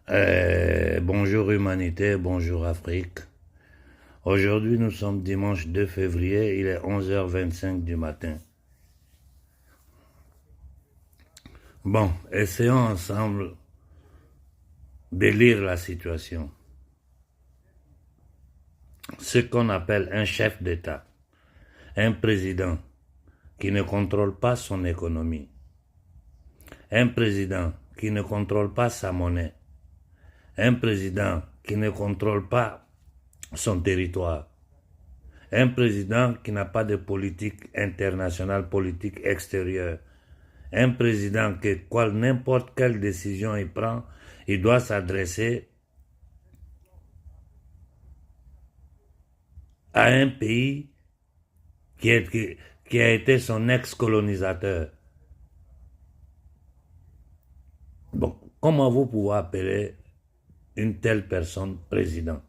Bonjour humanité, bonjour Afrique. Aujourd'hui nous sommes dimanche 2 février, il est 11h25 du matin. Bon, essayons ensemble de lire la situation. Ce qu'on appelle un chef d'État, un président qui ne contrôle pas son économie, un président qui ne contrôle pas sa monnaie, un président qui ne contrôle pas son territoire, un président qui n'a pas de politique internationale, politique extérieure, un président que n'importe quelle décision il prend, il doit s'adresser à un pays qui a été son ex-colonisateur. Bon, comment vous pouvez appeler une telle personne président?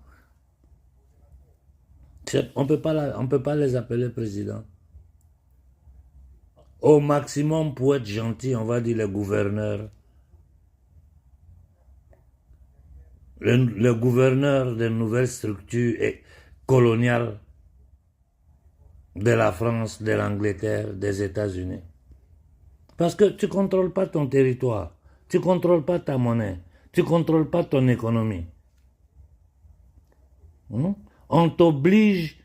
On peut pas les appeler président. Au maximum, pour être gentil, on va dire le gouverneur. Le gouverneur des nouvelles structures coloniales de la France, de l'Angleterre, des États-Unis. Parce que tu ne contrôles pas ton territoire, tu ne contrôles pas ta monnaie, tu ne contrôles pas ton économie. On t'oblige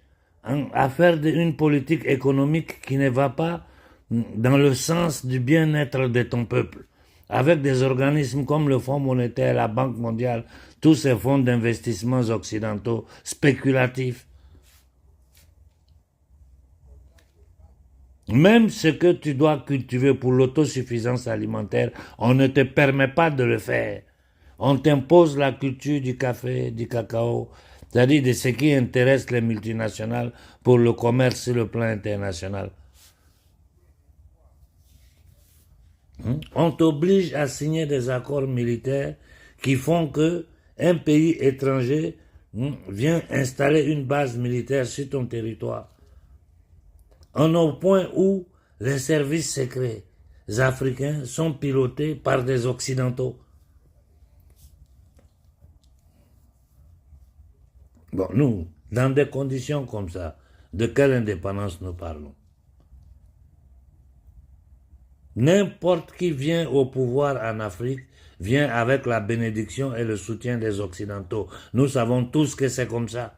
à faire une politique économique qui ne va pas dans le sens du bien-être de ton peuple. Avec des organismes comme le Fonds monétaire, la Banque mondiale, tous ces fonds d'investissements occidentaux spéculatifs. Même ce que tu dois cultiver pour l'autosuffisance alimentaire, on ne te permet pas de le faire. On t'impose la culture du café, du cacao, c'est-à-dire de ce qui intéresse les multinationales pour le commerce sur le plan international. On t'oblige à signer des accords militaires qui font que un pays étranger vient installer une base militaire sur ton territoire. On est au point où les services secrets africains sont pilotés par des Occidentaux. Bon, nous, dans des conditions comme ça, de quelle indépendance nous parlons? N'importe qui vient au pouvoir en Afrique vient avec la bénédiction et le soutien des Occidentaux. Nous savons tous que c'est comme ça.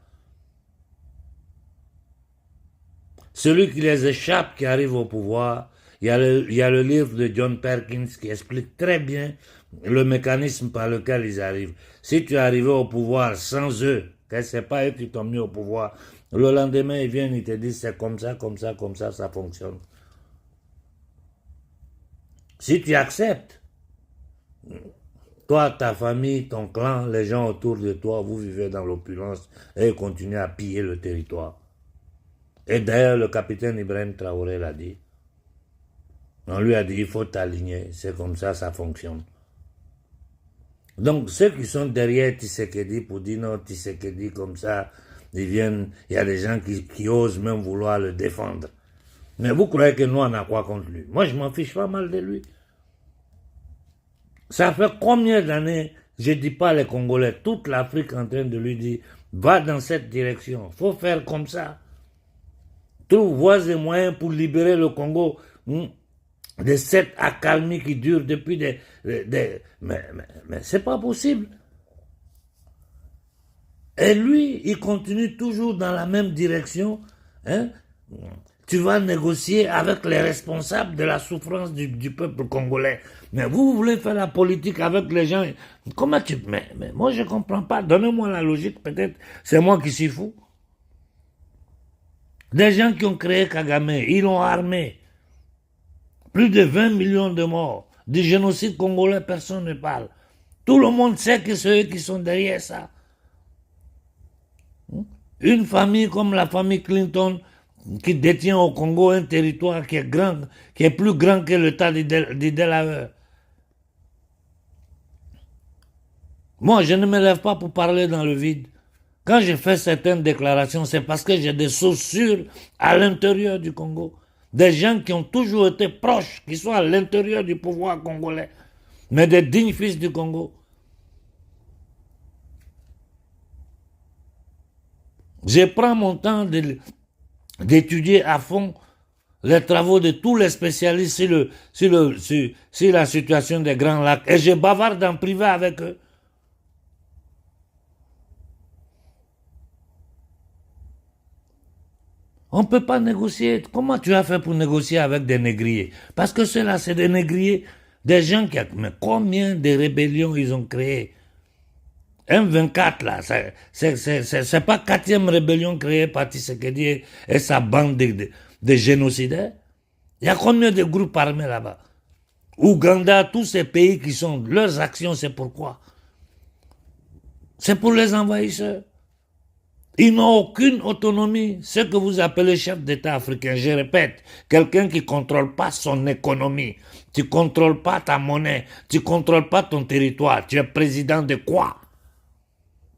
Celui qui les échappe, qui arrive au pouvoir, il y a le livre de John Perkins qui explique très bien le mécanisme par lequel ils arrivent. Si tu es arrivé au pouvoir sans eux, que ce n'est pas eux qui t'ont mis au pouvoir, le lendemain, ils viennent, ils te disent c'est comme ça, comme ça, comme ça fonctionne. Si tu acceptes, toi, ta famille, ton clan, les gens autour de toi, vous vivez dans l'opulence et continuez à piller le territoire. Et d'ailleurs, le capitaine Ibrahim Traoré l'a dit. On lui a dit, il faut t'aligner, c'est comme ça, ça fonctionne. Donc, ceux qui sont derrière Tshisekedi pour dire non, Tshisekedi comme ça, ils viennent, il y a des gens qui osent même vouloir le défendre. Mais vous croyez que nous, on a quoi contre lui? Moi, je m'en fiche pas mal de lui. Ça fait combien d'années, je ne dis pas les Congolais, toute l'Afrique en train de lui dire, va dans cette direction, il faut faire comme ça. Trouve voies et moyens pour libérer le Congo de cette accalmie qui dure depuis Mais c'est pas possible. Et lui, il continue toujours dans la même direction. Hein? Tu vas négocier avec les responsables de la souffrance du peuple congolais. Mais vous voulez faire la politique avec les gens. Comment tu... Mais moi, je ne comprends pas. Donnez-moi la logique, peut-être. C'est moi qui suis fou. Des gens qui ont créé Kagame, ils l'ont armé. Plus de 20 millions de morts. Du génocide congolais, personne ne parle. Tout le monde sait que c'est eux qui sont derrière ça. Une famille comme la famille Clinton, qui détient au Congo un territoire qui est grand, qui est plus grand que l'État du Delaware. Moi, je ne me lève pas pour parler dans le vide. Quand je fais certaines déclarations, c'est parce que j'ai des sources sûres à l'intérieur du Congo. Des gens qui ont toujours été proches, qui sont à l'intérieur du pouvoir congolais, mais des dignes fils du Congo. Je prends mon temps d'étudier à fond les travaux de tous les spécialistes sur la situation des Grands Lacs. Et je bavarde en privé avec eux. On ne peut pas négocier. Comment tu as fait pour négocier avec des négriers? Parce que ceux-là, c'est des négriers, des gens qui... Mais combien de rébellions ils ont créées? M24, là, c'est pas 4e rébellion créée par Tshisekedi et sa bande de génocidaires. Il y a combien de groupes armés là-bas? Ouganda, tous ces pays qui sont... Leurs actions, c'est pourquoi? C'est pour les envahisseurs. Ils n'ont aucune autonomie. Ce que vous appelez chef d'État africain, je répète, quelqu'un qui ne contrôle pas son économie, tu ne contrôles pas ta monnaie, tu ne contrôles pas ton territoire, tu es président de quoi?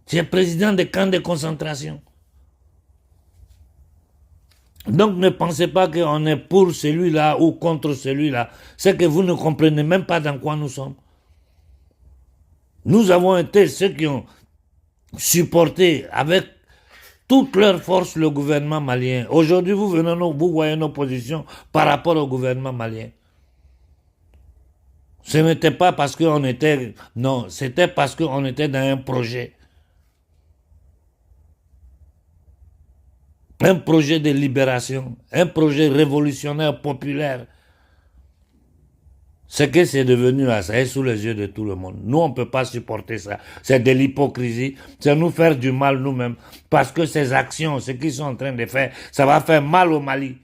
Tu es président des camps de concentration. Donc ne pensez pas qu'on est pour celui-là ou contre celui-là. C'est que vous ne comprenez même pas dans quoi nous sommes. Nous avons été ceux qui ont supporté avec toute leur force le gouvernement malien. Aujourd'hui, vous voyez nos positions par rapport au gouvernement malien. Ce n'était pas parce qu'on était... Non, c'était parce qu'on était dans un projet. Un projet de libération, un projet révolutionnaire populaire. Ce que c'est devenu là, ça est sous les yeux de tout le monde. Nous, on ne peut pas supporter ça. C'est de l'hypocrisie. C'est nous faire du mal nous-mêmes. Parce que ces actions, ce qu'ils sont en train de faire, ça va faire mal au Mali.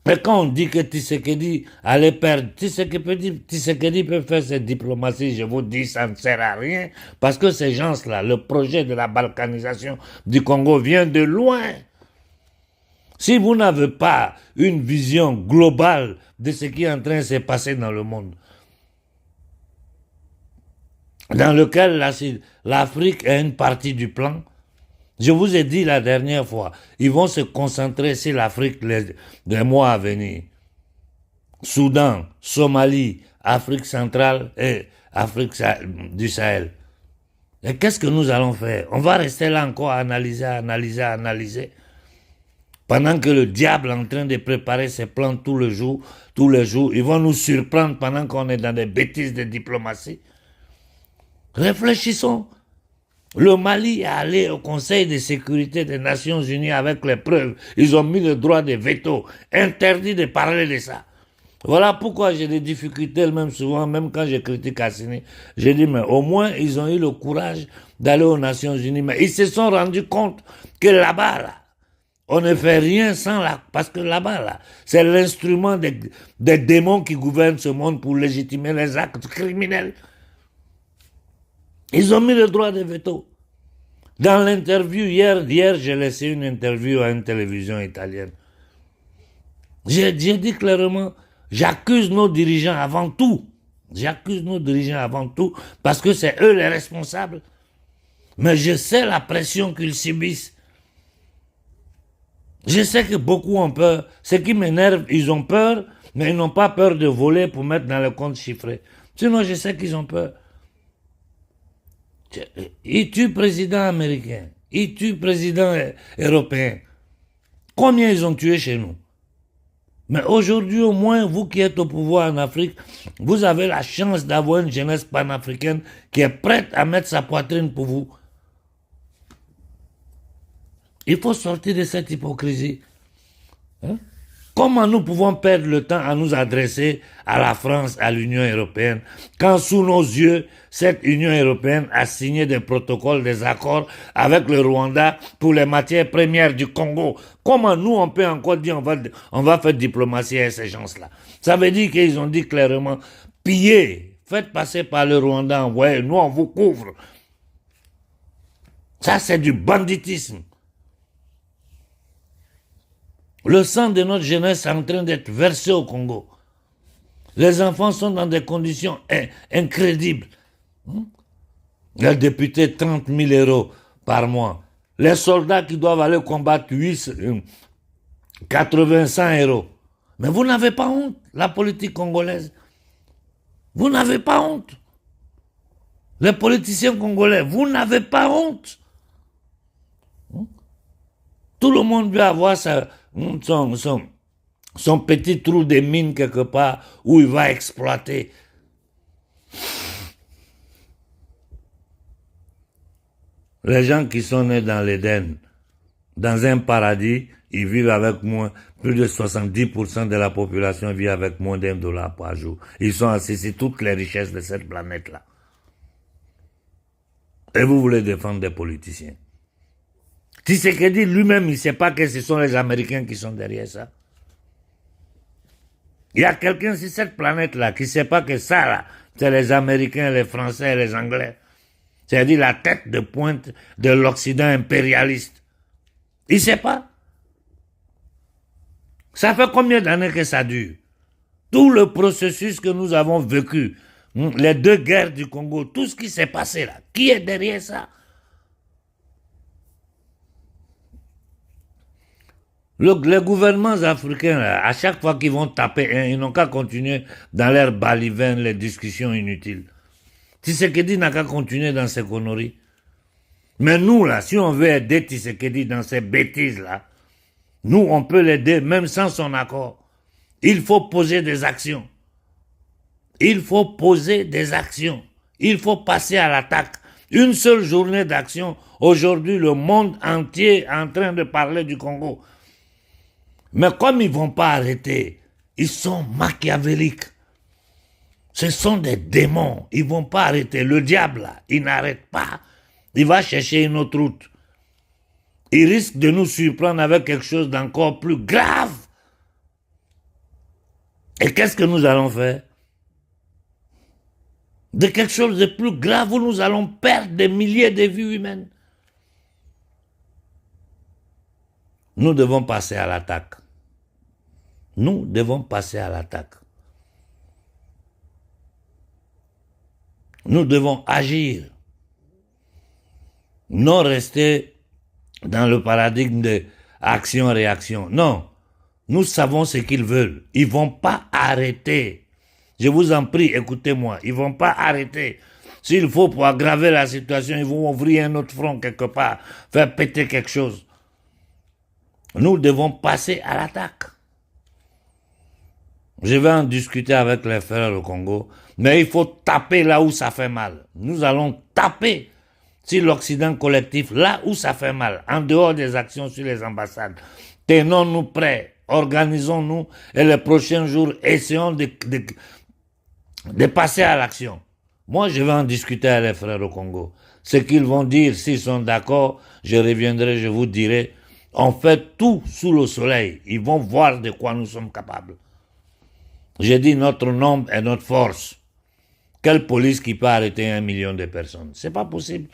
Mais quand on dit que Tshisekedi allait perdre, Tshisekedi peut faire cette diplomatie, je vous dis, ça ne sert à rien. Parce que ces gens-là, le projet de la balkanisation du Congo vient de loin. Si vous n'avez pas une vision globale de ce qui est en train de se passer dans le monde, dans lequel l'Afrique est une partie du plan, je vous ai dit la dernière fois, ils vont se concentrer sur l'Afrique les mois à venir. Soudan, Somalie, Afrique centrale et Afrique du Sahel. Et qu'est-ce que nous allons faire? On va rester là encore à analyser. Pendant que le diable est en train de préparer ses plans tous les jours, ils vont nous surprendre pendant qu'on est dans des bêtises de diplomatie. Réfléchissons. Le Mali est allé au Conseil de sécurité des Nations Unies avec les preuves. Ils ont mis le droit de veto. Interdit de parler de ça. Voilà pourquoi j'ai des difficultés, même souvent, même quand je critique Assini. J'ai dit, mais au moins, ils ont eu le courage d'aller aux Nations Unies. Mais ils se sont rendus compte que là-bas, là, on ne fait rien sans la... Parce que là-bas, là, c'est l'instrument des démons qui gouvernent ce monde pour légitimer les actes criminels. Ils ont mis le droit de veto. Dans l'interview, hier, j'ai laissé une interview à une télévision italienne. J'ai dit clairement, j'accuse nos dirigeants avant tout. J'accuse nos dirigeants avant tout parce que c'est eux les responsables. Mais je sais la pression qu'ils subissent. Je sais que beaucoup ont peur. Ce qui m'énerve, ils ont peur, mais ils n'ont pas peur de voler pour mettre dans le compte chiffré. Sinon, je sais qu'ils ont peur. Ils tuent président américain, ils tuent président européen. Combien ils ont tué chez nous? Mais aujourd'hui, au moins, vous qui êtes au pouvoir en Afrique, vous avez la chance d'avoir une jeunesse panafricaine qui est prête à mettre sa poitrine pour vous. Il faut sortir de cette hypocrisie. Hein? Comment nous pouvons perdre le temps à nous adresser à la France, à l'Union européenne, quand sous nos yeux, cette Union européenne a signé des protocoles, des accords avec le Rwanda pour les matières premières du Congo? Comment nous, on peut encore dire on va faire diplomatie à ces gens-là? Ça veut dire qu'ils ont dit clairement, pillez, faites passer par le Rwanda, envoyez, nous on vous couvre. Ça, c'est du banditisme. Le sang de notre jeunesse est en train d'être versé au Congo. Les enfants sont dans des conditions incrédibles. Les députés, 30 000 euros par mois. Les soldats qui doivent aller combattre 80, 100 euros. Mais vous n'avez pas honte, la politique congolaise. Vous n'avez pas honte. Les politiciens congolais, vous n'avez pas honte. Tout le monde doit avoir son petit trou de mine quelque part où il va exploiter. Les gens qui sont nés dans l'Éden, dans un paradis, ils vivent avec moins, plus de 70% de la population vit avec moins d'$1 par jour. Ils sont assis sur toutes les richesses de cette planète-là. Et vous voulez défendre des politiciens. Tshisekedi lui-même, il ne sait pas que ce sont les Américains qui sont derrière ça. Il y a quelqu'un sur cette planète-là qui ne sait pas que ça, là, c'est les Américains, les Français, les Anglais. C'est-à-dire la tête de pointe de l'Occident impérialiste. Il ne sait pas. Ça fait combien d'années que ça dure? Tout le processus que nous avons vécu, les 2 guerres du Congo, tout ce qui s'est passé là, qui est derrière ça? Les gouvernements africains, là, à chaque fois qu'ils vont taper, ils n'ont qu'à continuer dans leur balivernes, les discussions inutiles. Tshisekedi n'a qu'à continuer dans ses conneries. Mais nous, là, si on veut aider Tshisekedi dans ces bêtises-là, nous, on peut l'aider même sans son accord. Il faut poser des actions. Il faut poser des actions. Il faut passer à l'attaque. Une seule journée d'action. Aujourd'hui, le monde entier est en train de parler du Congo. Mais comme ils ne vont pas arrêter, ils sont machiavéliques. Ce sont des démons. Ils ne vont pas arrêter. Le diable, là, il n'arrête pas. Il va chercher une autre route. Il risque de nous surprendre avec quelque chose d'encore plus grave. Et qu'est-ce que nous allons faire? De quelque chose de plus grave où nous allons perdre des milliers de vies humaines. Nous devons passer à l'attaque. Nous devons passer à l'attaque. Nous devons agir. Non rester dans le paradigme de action-réaction. Non. Nous savons ce qu'ils veulent. Ils ne vont pas arrêter. Je vous en prie, écoutez-moi. Ils ne vont pas arrêter. S'il faut pour aggraver la situation, ils vont ouvrir un autre front quelque part, faire péter quelque chose. Nous devons passer à l'attaque. Je vais en discuter avec les frères au Congo, mais il faut taper là où ça fait mal. Nous allons taper sur l'Occident collectif, là où ça fait mal, en dehors des actions sur les ambassades. Tenons-nous prêts, organisons-nous et les prochains jours, essayons de passer à l'action. Moi, je vais en discuter avec les frères au Congo. Ce qu'ils vont dire, s'ils sont d'accord, je reviendrai, je vous dirai. On fait tout sous le soleil. Ils vont voir de quoi nous sommes capables. J'ai dit notre nombre et notre force. Quelle police qui peut arrêter 1 million de personnes? C'est pas possible.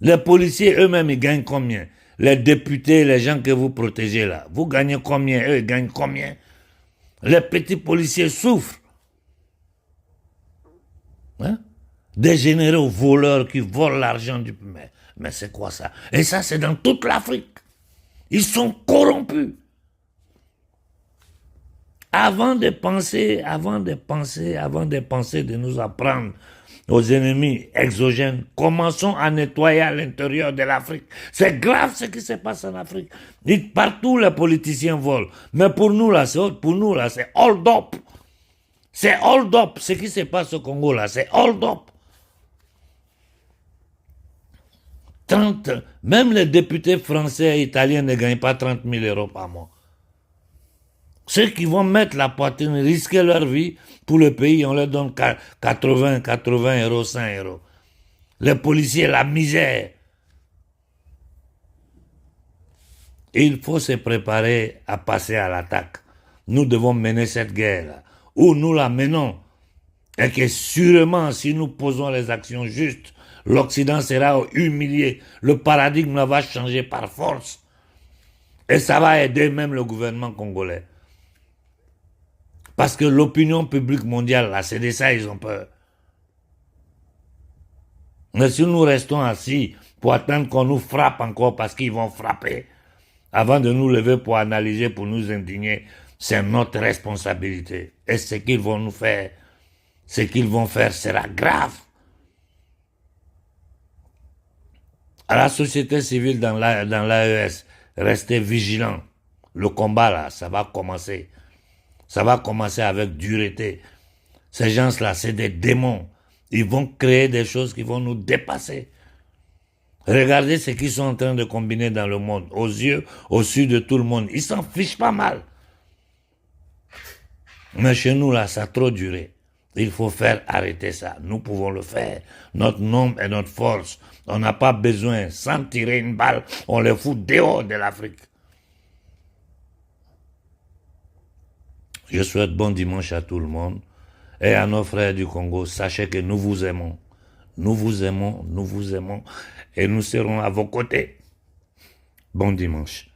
Les policiers eux-mêmes, ils gagnent combien? Les députés, les gens que vous protégez là, vous gagnez combien? Eux, ils gagnent combien? Les petits policiers souffrent. Des généraux voleurs qui volent l'argent du... Mais c'est quoi ça? Et ça, c'est dans toute l'Afrique. Ils sont corrompus. Avant de penser de nous apprendre aux ennemis exogènes, commençons à nettoyer à l'intérieur de l'Afrique. C'est grave ce qui se passe en Afrique. Partout, les politiciens volent. Mais pour nous, là, c'est hold up. C'est hold up. Ce qui se passe au Congo, là, c'est hold up. Même les députés français et italiens ne gagnent pas 30 000 € par mois. Ceux qui vont mettre la poitrine, risquer leur vie pour le pays, on leur donne 80 €, 100 €. Les policiers, la misère. Et il faut se préparer à passer à l'attaque. Nous devons mener cette guerre. Où nous la menons. Et que sûrement, si nous posons les actions justes, l'Occident sera humilié. Le paradigme va changer par force. Et ça va aider même le gouvernement congolais. Parce que l'opinion publique mondiale, là, c'est de ça ils ont peur. Mais si nous restons assis pour attendre qu'on nous frappe encore parce qu'ils vont frapper, avant de nous lever pour analyser, pour nous indigner, c'est notre responsabilité. Et ce qu'ils vont nous faire, Ce qu'ils vont faire sera grave. À la société civile dans l'AES, restez vigilants. Le combat là, ça va commencer. Ça va commencer avec dureté. Ces gens-là, c'est des démons. Ils vont créer des choses qui vont nous dépasser. Regardez ce qu'ils sont en train de combiner dans le monde, aux yeux, au sud de tout le monde. Ils s'en fichent pas mal. Mais chez nous, là, ça a trop duré. Il faut faire arrêter ça. Nous pouvons le faire. Notre nombre et notre force. On n'a pas besoin, sans tirer une balle, on les fout dehors de l'Afrique. Je souhaite bon dimanche à tout le monde. Et à nos frères du Congo, sachez que nous vous aimons. Nous vous aimons, nous vous aimons. Et nous serons à vos côtés. Bon dimanche.